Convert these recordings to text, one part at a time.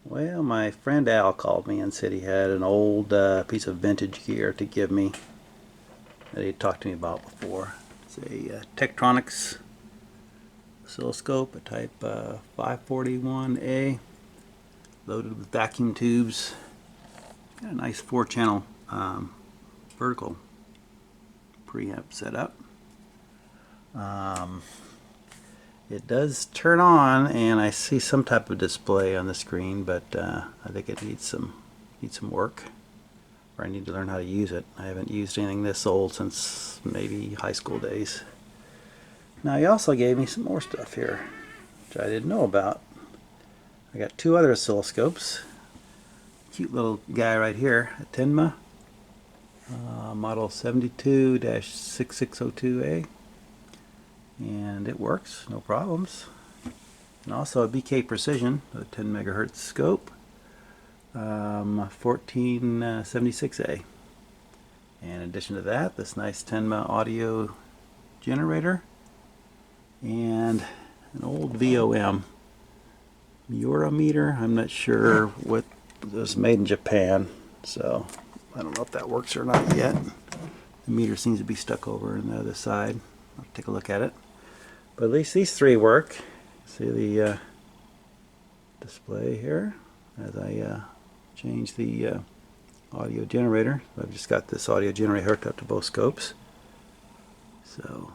Well, my friend Al called me and said he had an old piece of vintage gear to give me that he talked to me about before. It's a Tektronix Oscilloscope, a type 541A, loaded with vacuum tubes. Got a nice 4-channel vertical preamp setup. It does turn on, and I see some type of display on the screen, but I think it needs some work, or I need to learn how to use it. I haven't used anything this old since maybe high school days. Now he also gave me some more stuff here, which I didn't know about. I got 2 other oscilloscopes. Cute little guy right here, a Tenma model 72-6602A. And it works, no problems. And also a BK Precision, a 10 megahertz scope, 1476A. And in addition to that, this nice Tenma audio generator and an old VOM Miura meter. I'm not sure what was made in Japan, so I don't know if that works or not yet. The meter seems to be stuck over on the other side. I'll take a look at it. But at least these 3 work. See the display here as I change the audio generator. I've just got this audio generator hooked up to both scopes. So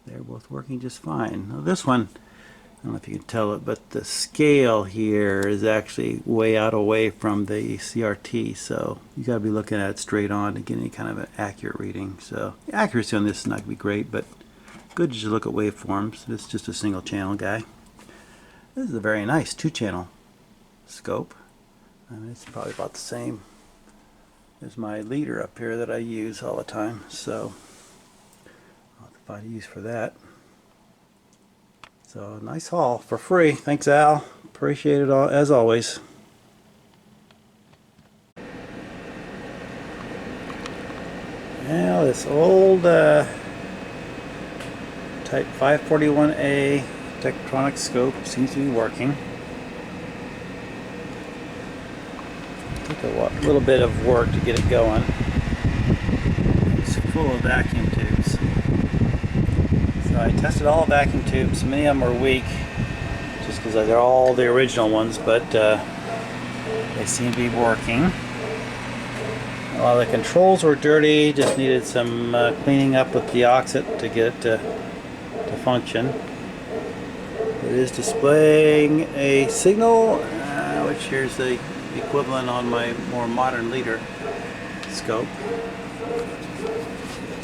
they're both working just fine. Now this one, I don't know if you can tell it, but the scale here is actually way out away from the CRT, so you got to be looking at it straight on to get any kind of an accurate reading. So the accuracy on this is not going to be great, but good to look at waveforms. This is just a single channel guy. This is a very nice 2-channel scope. I mean, it's probably about the same as my leader up here that I use all the time, so I'll have to find a use for that. So nice haul for free. Thanks, Al. Appreciate it all as always. Now this old type 541A Tektronix scope seems to be working. Took a little bit of work to get it going. It's full of vacuum tubes. So I tested all the vacuum tubes. Many of them are weak, just because they're all the original ones, but they seem to be working. A lot of the controls were dirty, just needed some cleaning up with the Deoxit to get it to function. It is displaying a signal, which here's the equivalent on my more modern leader scope.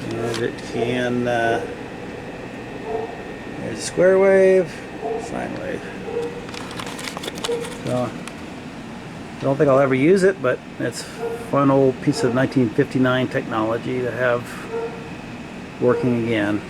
And it can, there's a square wave, sine wave. So, I don't think I'll ever use it, but it's a fun old piece of 1959 technology to have working again.